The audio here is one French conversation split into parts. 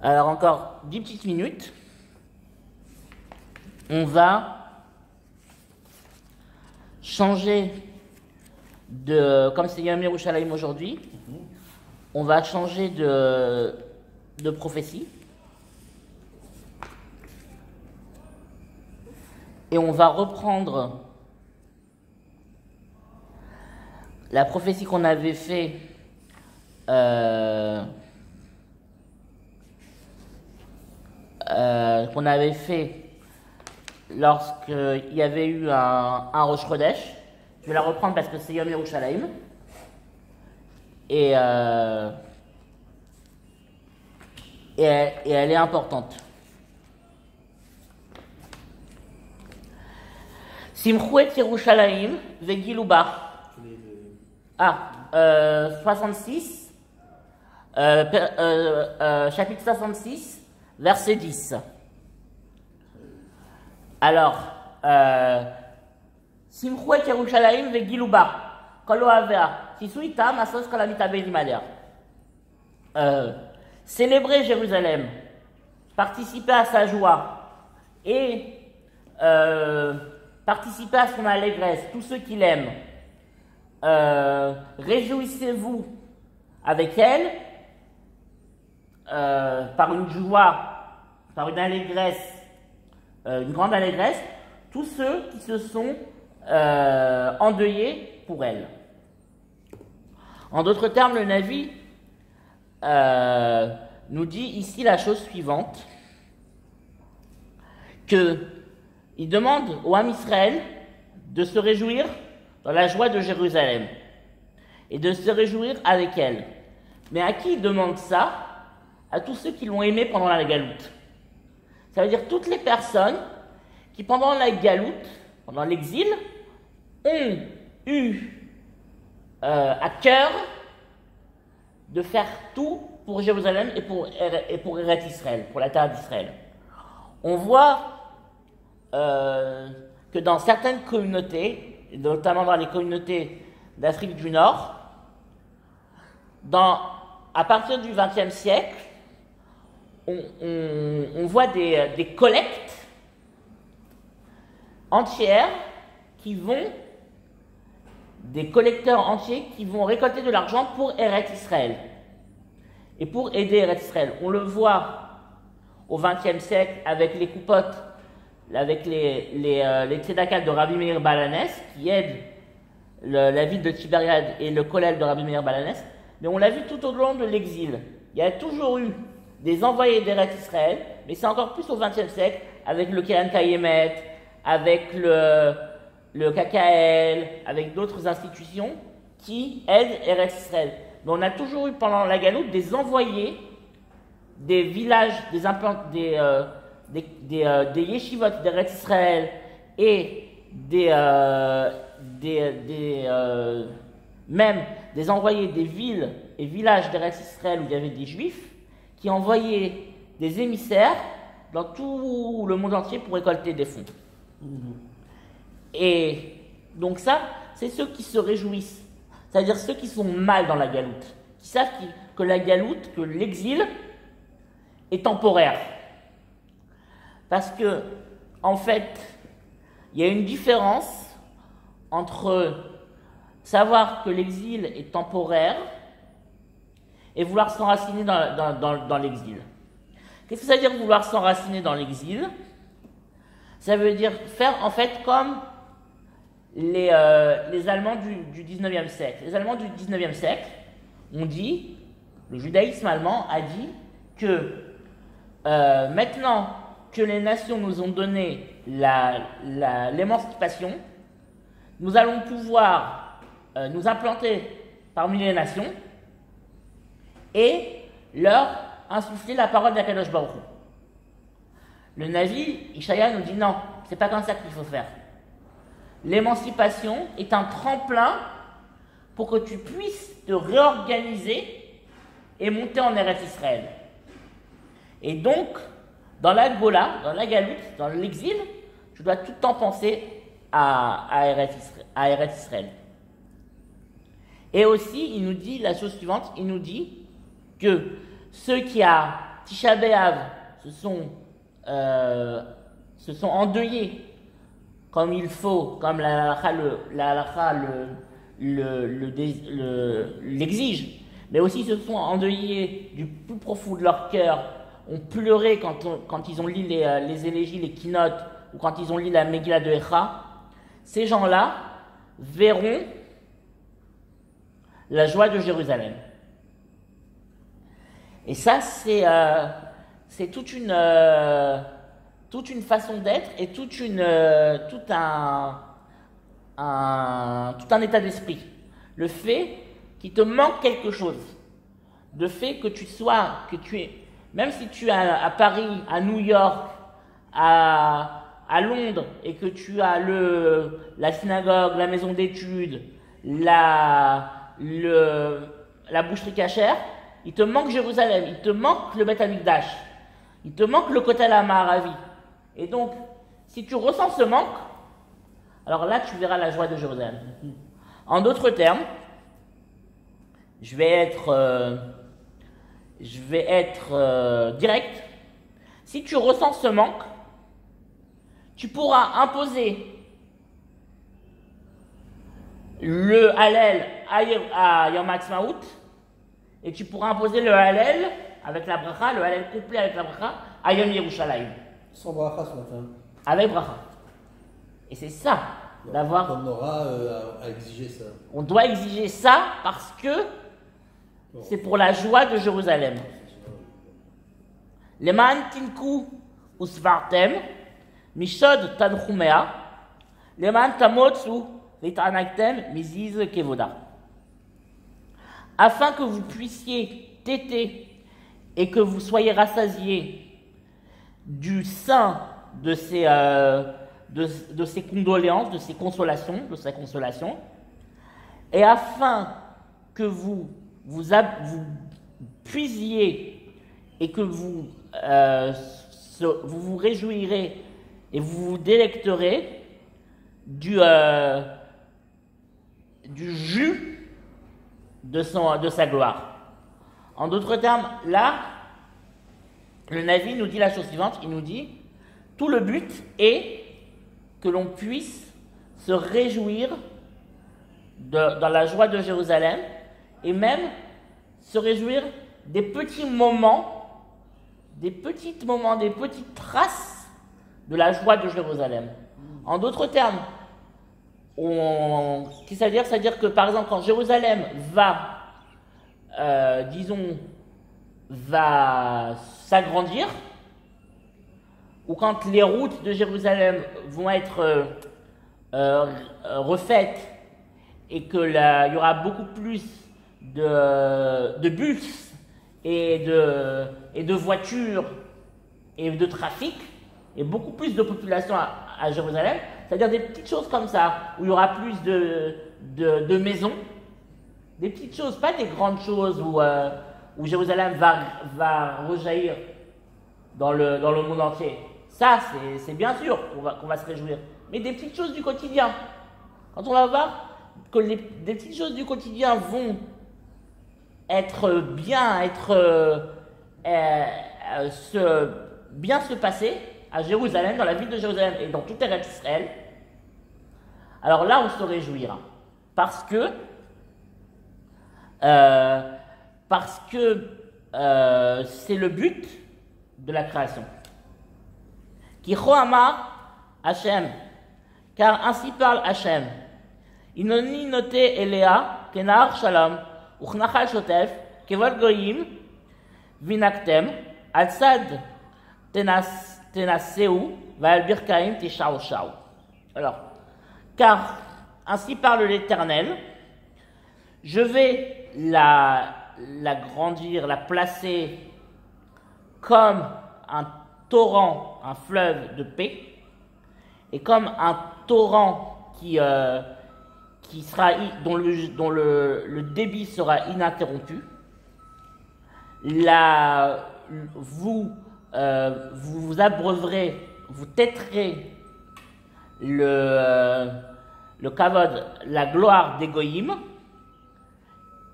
Alors encore 10 petites minutes. On va changer de... Comme c'est Yom Yerushalayim aujourd'hui, on va changer de prophétie. Et on va reprendre la prophétie qu'on avait fait lorsqu'il y avait eu un Rosh Chodesh. Je vais la reprendre parce que c'est Yom Yerushalayim. Et elle est importante. Simchou et Yerushalayim vegilu ba. 66, chapitre 66, verset 10. Alors, Simchou et Yerushalayim vegilu ba. Kol ohavea, tisou itam asos kol hamitaber imaleh. Célébrer Jérusalem, participer à sa joie et participer à son allégresse, tous ceux qui l'aiment. Réjouissez-vous avec elle par une joie, par une allégresse, une grande allégresse, tous ceux qui se sont endeuillés pour elle. En d'autres termes, le Navi nous dit ici la chose suivante, que il demande au Ham Israël de se réjouir dans la joie de Jérusalem et de se réjouir avec elle. Mais à qui il demande ça? À tous ceux qui l'ont aimé pendant la galoute. Ça veut dire toutes les personnes qui pendant la galoute, pendant l'exil, ont eu à cœur de faire tout pour Jérusalem et pour Eretz Israël, pour la terre d'Israël. On voit que dans certaines communautés, notamment dans les communautés d'Afrique du Nord, à partir du XXe siècle, on voit des collectes entières des collecteurs entiers qui vont récolter de l'argent pour Eretz Israël et pour aider Eretz Israël. On le voit au XXe siècle avec les coupotes, avec les tzedakah de Rabbi Meir Balanes qui aident la ville de Tibériade et le kollel de Rabbi Meir Balanes. Mais on l'a vu tout au long de l'exil. Il y a toujours eu des envoyés d'Eretz Israël, mais c'est encore plus au XXe siècle avec le Keren Kayemet, avec le KKL, avec d'autres institutions qui aident Eretz Israël. Mais on a toujours eu pendant la galoute des envoyés des villages, des yeshivot d'Eretz Israël et même des envoyés des villes et villages d'Eretz Israël où il y avait des juifs qui envoyaient des émissaires dans tout le monde entier pour récolter des fonds. Et donc ça, c'est ceux qui se réjouissent, c'est-à-dire ceux qui sont mal dans la galoute, qui savent que la galoute, que l'exil est temporaire. Parce que, en fait, il y a une différence entre savoir que l'exil est temporaire et vouloir s'enraciner dans l'exil. Qu'est-ce que ça veut dire vouloir s'enraciner dans l'exil? Ça veut dire faire en fait comme les Allemands du 19e siècle. Les Allemands du 19e siècle ont dit, le judaïsme allemand a dit que maintenant que les nations nous ont donné l'émancipation, nous allons pouvoir nous implanter parmi les nations et leur insuffler la parole d'Akadosh Baruch Hu. Le Navi, Ishaya nous dit non, c'est pas comme ça qu'il faut faire. L'émancipation est un tremplin pour que tu puisses te réorganiser et monter en Eretz Israël. Et donc, dans la Gola, dans la galoute, dans l'exil, tu dois tout le temps penser à Eretz Israël. Et aussi, il nous dit la chose suivante, il nous dit que ceux qui a Tisha B'Av se sont endeuillés comme il faut, comme la halakha l'exige, mais aussi se sont endeuillés du plus profond de leur cœur, ont pleuré quand ils ont lu les élégies, les keynotes, ou quand ils ont lu la Megillah de Echa. Ces gens-là verront la joie de Jérusalem. Et ça, c'est toute une façon d'être et tout un état d'esprit. Le fait qu'il te manque quelque chose, le fait que même si tu es à Paris, à New York, à Londres, et que tu as la synagogue, la maison d'études, la boucherie cachère, il te manque Jérusalem, il te manque le Beth Amikdash, il te manque le Kotel HaMaaravi. Et donc, si tu ressens ce manque, alors là, tu verras la joie de Jérusalem. En d'autres termes, je vais être direct. Si tu ressens ce manque, tu pourras imposer le Hallel à Yom HaAtzmaut, et tu pourras imposer le Hallel avec la bracha, le Hallel complet avec la bracha, à Yom Yerushalayim. Sans bracha ce matin. Avec bracha. Et c'est ça, donc, d'avoir... On aura à exiger ça. On doit exiger ça parce que c'est pour la joie de Jérusalem. Leman tinku usvartem, mishod tanchumea, leman tamotsu vitanaktem miziz kevoda. Afin que vous puissiez téter et que vous soyez rassasiés du sein de ces condoléances, de ces consolations, de sa consolation, et afin que vous puisiez et que vous vous réjouirez et vous vous délecterez du jus de sa gloire. En d'autres termes, là, le Navi nous dit la chose suivante, il nous dit, tout le but est que l'on puisse se réjouir dans la joie de Jérusalem et même se réjouir des petits moments, des petites traces de la joie de Jérusalem. En d'autres termes, qu'est-ce que ça veut dire? Ça veut dire que par exemple quand Jérusalem va s'agrandir, ou quand les routes de Jérusalem vont être refaites et que il y aura beaucoup plus de bus et de voitures et de trafic et beaucoup plus de population à Jérusalem, c'est-à-dire des petites choses comme ça où il y aura plus de maisons, des petites choses, pas des grandes choses où Jérusalem va rejaillir dans le monde entier. Ça, c'est bien sûr qu'on va se réjouir. Mais des petites choses du quotidien. Quand on va voir que des petites choses du quotidien vont bien se passer à Jérusalem, dans la ville de Jérusalem et dans toute Eretz Israël, alors là, on se réjouira. Parce que c'est le but de la création. Kicho Amar Hashem, car ainsi parle Hashem. Inoni note Elea kenar shalom uchnachal shotef kevol goyim vinaktem al sad tenaseu val birkaim tishao shao. Alors, car ainsi parle l'Éternel, je vais la grandir, la placer comme un torrent, un fleuve de paix, et comme un torrent dont le débit sera ininterrompu. Vous vous abreuverez, vous têterez le kavod, la gloire des goyim,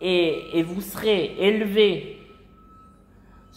et vous serez élevés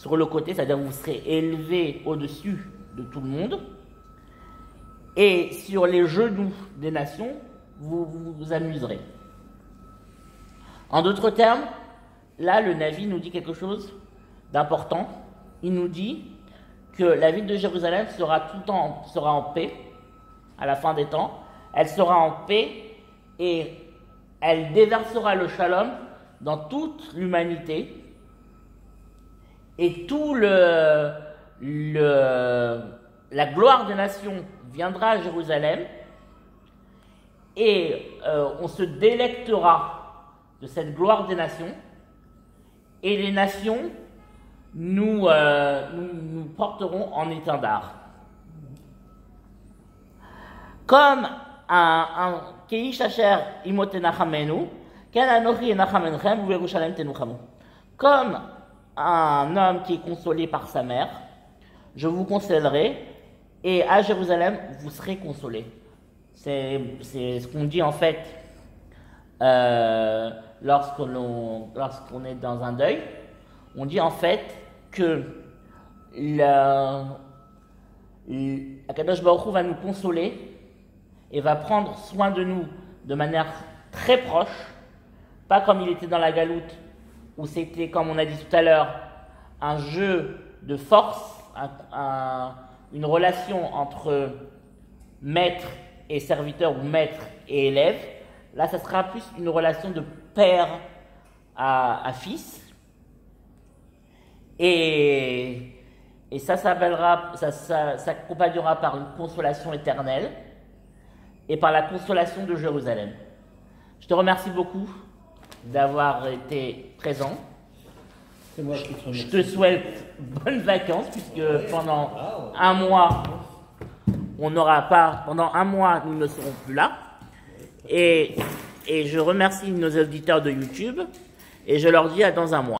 sur le côté, c'est-à-dire vous serez élevé au-dessus de tout le monde. Et sur les genoux des nations, vous vous amuserez. En d'autres termes, là, le Navi nous dit quelque chose d'important. Il nous dit que la ville de Jérusalem sera en paix à la fin des temps. Elle sera en paix et elle déversera le shalom dans toute l'humanité. Et la gloire des nations viendra à Jérusalem. Et on se délectera de cette gloire des nations. Et les nations nous porteront en étendard. Comme un Keish Asher Imot Enachamenu, Ken Anochi Enachamenchem Uverushalem Tenuchamu. Comme un homme qui est consolé par sa mère, je vous consolerai, et à Jérusalem, vous serez consolés. C'est ce qu'on dit en fait lorsqu'on est dans un deuil. On dit en fait que Akadosh Baruch Hu va nous consoler et va prendre soin de nous de manière très proche, pas comme il était dans la galoute, où c'était, comme on a dit tout à l'heure, un jeu de force, une relation entre maître et serviteur ou maître et élève. Là, ça sera plus une relation de père à fils. Et ça s'accompagnera par une consolation éternelle et par la consolation de Jérusalem. Je te remercie beaucoup d'avoir été présent. C'est moi qui te remercie. Je te souhaite bonnes vacances puisque pendant un mois, pendant un mois, nous ne serons plus là. Et je remercie nos auditeurs de YouTube et je leur dis à dans un mois.